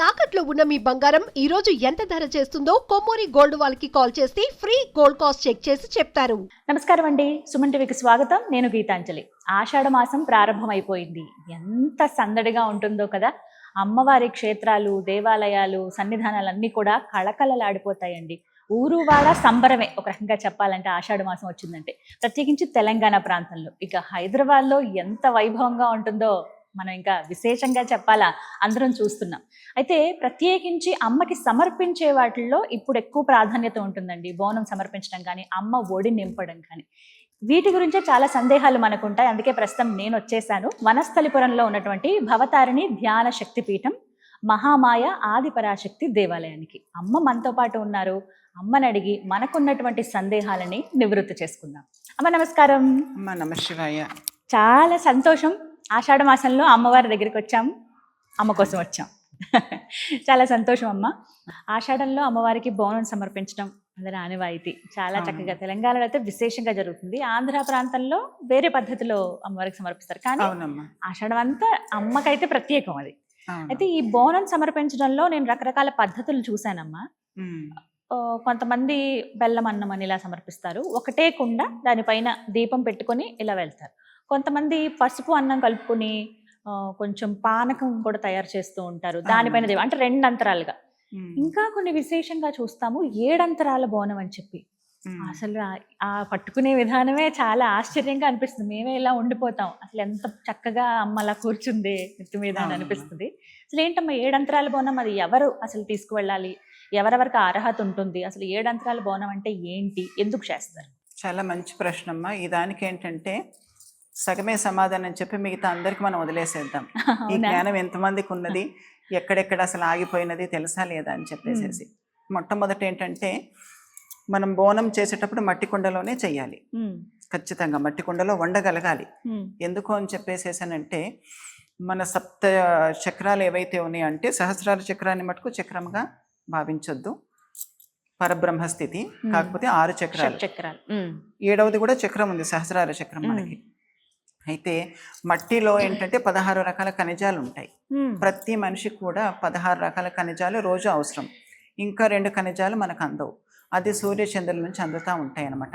తాకట్లో ఉన్న మీ బంగారం ఈ రోజు ఎంత ధర చేస్తుందో కొమ్మూరి గోల్డ్ వాళ్ళకి కాల్ చేస్తే ఫ్రీ గోల్డ్ కాస్ట్ చెక్ చేసి చెప్తారు. నమస్కారం అండి, సుమన్ టీవీకి స్వాగతం. నేను గీతాంజలి. ఆషాఢ మాసం ప్రారంభమైపోయింది. ఎంత సందడిగా ఉంటుందో కదా. అమ్మవారి క్షేత్రాలు, దేవాలయాలు, సన్నిధానాలన్నీ కూడా కళకళలాడిపోతాయండి. ఊరు వాడ సంబరమే ఒక రకంగా చెప్పాలంటే ఆషాఢ మాసం వచ్చిందంటే. ప్రత్యేకించి తెలంగాణ ప్రాంతంలో, ఇక హైదరాబాద్లో ఎంత వైభవంగా ఉంటుందో మనం ఇంకా విశేషంగా చెప్పాలా, అందరం చూస్తున్నాం. అయితే ప్రత్యేకించి అమ్మకి సమర్పించే వాటిల్లో ఇప్పుడు ఎక్కువ ప్రాధాన్యత ఉంటుందండి. బోనం సమర్పించడం కానీ, అమ్మ ఒడి నింపడం కానీ, వీటి గురించే చాలా సందేహాలు మనకు ఉంటాయి. అందుకే ప్రస్తుతం నేను వచ్చేసాను వనస్థలిపురంలో ఉన్నటువంటి భవతారిణి ధ్యాన శక్తిపీఠం మహామాయ ఆదిపరాశక్తి దేవాలయానికి. అమ్మ మనతో పాటు ఉన్నారు. అమ్మని అడిగి మనకున్నటువంటి సందేహాలని నివృత్తి చేసుకుందాం. అమ్మ నమస్కారం. అమ్మ నమ శివాయ. చాలా సంతోషం. ఆషాఢ మాసంలో అమ్మవారి దగ్గరికి వచ్చాం, అమ్మ కోసం వచ్చాం. చాలా సంతోషం అమ్మ. ఆషాఢంలో అమ్మవారికి బోనం సమర్పించడం అందరి ఆనవాయితీ. చాలా చక్కగా తెలంగాణలో అయితే విశేషంగా జరుగుతుంది. ఆంధ్ర ప్రాంతంలో వేరే పద్ధతిలో అమ్మవారికి సమర్పిస్తారు, కానీ ఆషాఢం అంతా అమ్మకైతే ప్రత్యేకం అది. అయితే ఈ బోనం సమర్పించడంలో నేను రకరకాల పద్ధతులు చూశానమ్మా. కొంతమంది బెల్లం అన్నం అని ఇలా సమర్పిస్తారు, ఒకటే కుండ దానిపైన దీపం పెట్టుకొని ఇలా వెళ్తారు. కొంతమంది పసుపు అన్నం కలుపుకొని కొంచెం పానకం కూడా తయారు చేస్తూ ఉంటారు, దానిపైన దీపం, అంటే 2 అంతరాలుగా. ఇంకా కొన్ని విశేషంగా చూస్తాము 7 అంతరాల బోనం అని చెప్పి. అసలు ఆ పట్టుకునే విధానమే చాలా ఆశ్చర్యంగా అనిపిస్తుంది. మేమే ఇలా ఉండిపోతాం, అసలు ఎంత చక్కగా అమ్మ అలా కూర్చుంది నెత్తి మీద అని అనిపిస్తుంది. అసలు ఏంటమ్మా 7 అంతరాల బోనం, అది ఎవరు అసలు తీసుకువెళ్ళాలి, ఎవరెవరికి అర్హత ఉంటుంది, అసలు 7 అంతరాల బోనం అంటే ఏంటి, ఎందుకు చేస్తారు? చాలా మంచి ప్రశ్న అమ్మా. ఈ దానికి ఏంటంటే సగమే సమాధానం చెప్పి మిగతా అందరికి మనం వదిలేసేద్దాం. ఈ జ్ఞానం ఎంతమందికి ఉన్నది, ఎక్కడెక్కడ అసలు ఆగిపోయినది తెలుసా లేదా అని చెప్పేసేసి. మొట్టమొదటి ఏంటంటే మనం బోనం చేసేటప్పుడు మట్టి కుండలోనే చెయ్యాలి. ఖచ్చితంగా మట్టి కుండలో వండగలగాలి. ఎందుకు అని చెప్పేసేసానంటే మన సప్త చక్రాలు ఏవైతే ఉన్నాయి అంటే సహస్రార చక్రాన్ని మటుకు చక్రంగా భావించొద్దు, పరబ్రహ్మస్థితి. కాకపోతే 6 చక్రాలు, 7వది కూడా చక్రం ఉంది, సహస్రార చక్రం మనకి. అయితే మట్టిలో ఏంటంటే 16 రకాల ఖనిజాలు ఉంటాయి. ప్రతి మనిషికి కూడా 16 రకాల ఖనిజాలు రోజు అవసరం. ఇంకా 2 ఖనిజాలు మనకు అందవు, అది సూర్య చంద్రుల నుంచి అందుతూ ఉంటాయి అన్నమాట.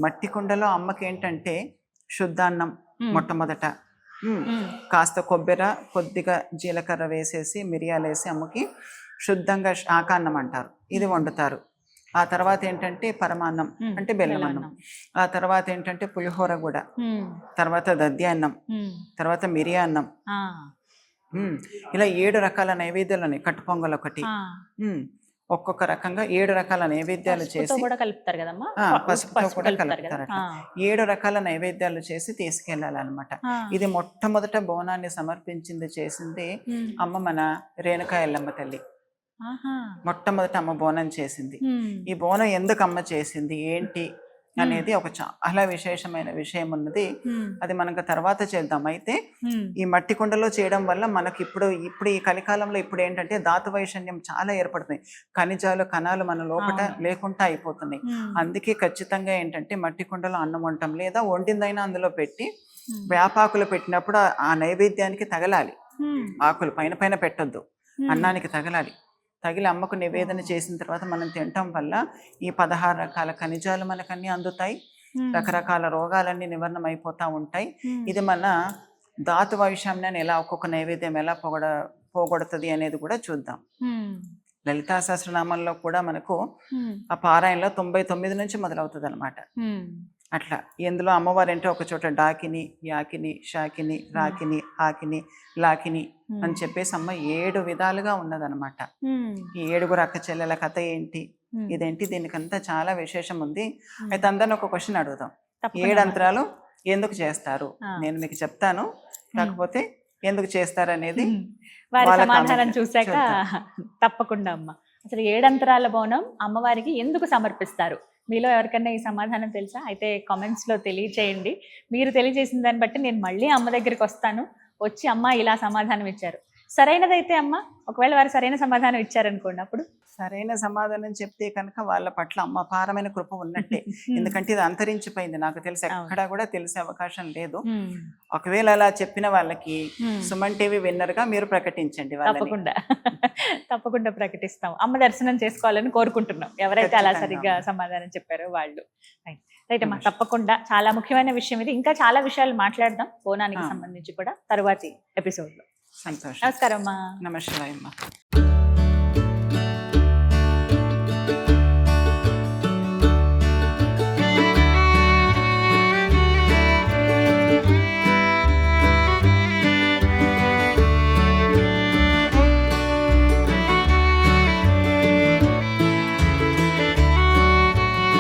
మట్టి కుండలో అమ్మకి ఏంటంటే శుద్ధాన్నం మొట్టమొదట, కాస్త కొబ్బరి, కొద్దిగా జీలకర్ర వేసేసి, మిరియాలు వేసి అమ్మకి శుద్ధంగా ఆకాన్నం అంటారు, ఇది వండుతారు. ఆ తర్వాత ఏంటంటే పరమాన్నం అంటే బెల్లం అన్నం. ఆ తర్వాత ఏంటంటే పులిహోర కూడా, తర్వాత దద్యాన్నం, తర్వాత మిరియాన్నం. ఇలా 7 రకాల నైవేద్యాలు ఉన్నాయి. కట్టు పొంగల్ ఒకటి, ఒక్కొక్క రకంగా 7 రకాల నైవేద్యాలు చేసి, పసుపుతో కూడా కలుపుతారట. 7 రకాల నైవేద్యాలు చేసి తీసుకెళ్ళాలన్నమాట. ఇది మొట్టమొదట బోనాన్ని సమర్పించింది, చేసింది అమ్మ మన రేణుకా ఎల్లమ్మ తల్లి. మొట్టమొదట అమ్మ బోనం చేసింది. ఈ బోనం ఎందుకు అమ్మ చేసింది ఏంటి అనేది ఒక చాలా విశేషమైన విషయం ఉన్నది. అది మనకు తర్వాత చేద్దాం. అయితే ఈ మట్టి కుండలో చేయడం వల్ల మనకి ఇప్పుడు ఈ కలికాలంలో ఇప్పుడు ఏంటంటే ధాతు వైషన్యం చాలా ఏర్పడుతుంది. ఖనిజాలు, కణాలు మన లోపల లేకుండా అయిపోతున్నాయి. అందుకే ఖచ్చితంగా ఏంటంటే మట్టి కుండలో అన్నం వండటం, లేదా వండిందైనా అందులో పెట్టి వేపాకులు పెట్టినప్పుడు ఆ నైవేద్యానికి తగలాలి. ఆకులు పైన పైన పెట్టొద్దు, అన్నానికి తగలాలి. తగిలి అమ్మకు నివేదన చేసిన తర్వాత మనం తినటం వల్ల ఈ 16 రకాల ఖనిజాలు మనకన్నీ అందుతాయి, రకరకాల రోగాలన్నీ నివారణం అయిపోతూ ఉంటాయి. ఇది మన ధాతు వైషమ్యాన్ని ఎలా ఒక్కొక్క నైవేద్యం ఎలా పోగొడుతుంది అనేది కూడా చూద్దాం. లలితా సహస్రనామంలో కూడా మనకు ఆ పారాయణలో 99 నుంచి మొదలవుతుంది అనమాట. అట్లా ఇందులో అమ్మవారు అంటే ఒక చోట డాకిని, యాకిని, షాకిని, రాకిని, ఆకిని, లాకిని అని చెప్పేసి అమ్మ 7 విధాలుగా ఉన్నదనమాట. ఈ 7 అక్క చెల్లెల కథ ఏంటి, ఇదేంటి, దీనికంతా చాలా విశేషం ఉంది. అయితే అందరిని ఒక క్వశ్చన్ అడుగుదాం. 7 అంతరాలు ఎందుకు చేస్తారు నేను మీకు చెప్తాను, కాకపోతే ఎందుకు చేస్తారు అనేది వారి సమాధానం చూశాక తప్పకుండా. అమ్మ అసలు 7 అంతరాల బోనం అమ్మవారికి ఎందుకు సమర్పిస్తారు? మీలో ఎవరికైనా ఈ సమాధానం తెలుసా? అయితే కామెంట్స్లో తెలియచేయండి. మీరు తెలియజేసిన దాన్ని బట్టి నేను మళ్ళీ అమ్మ దగ్గరికి వస్తాను, వచ్చి అమ్మ ఇలా సమాధానం ఇచ్చారు, సరైనదైతే అమ్మ, ఒకవేళ వారు సరైన సమాధానం ఇచ్చారనుకోండి, అప్పుడు సరైన సమాధానం చెప్తే కనుక వాళ్ళ పట్ల అమ్మ అపారమైన కృప ఉన్నట్టే. ఎందుకంటే ఇది అంతరించిపోయింది, నాకు తెలిసి ఎక్కడా కూడా తెలిసే అవకాశం లేదు. ఒకవేళ అలా చెప్పిన వాళ్ళకి సుమన్ టీవీ విన్నర్ గా మీరు ప్రకటించండి వాళ్ళని. తప్పకుండా తప్పకుండా ప్రకటిస్తాం. అమ్మ దర్శనం చేసుకోవాలని కోరుకుంటున్నాం, ఎవరైతే అలా సరిగ్గా సమాధానం చెప్పారో వాళ్ళు. రైట్ అమ్మా, తప్పకుండా చాలా ముఖ్యమైన విషయం ఇది. ఇంకా చాలా విషయాలు మాట్లాడదాం బోనానికి సంబంధించి కూడా తరువాతి ఎపిసోడ్ లో. సంతోషం. నమస్కారం అమ్మా. నమస్కారం అమ్మా.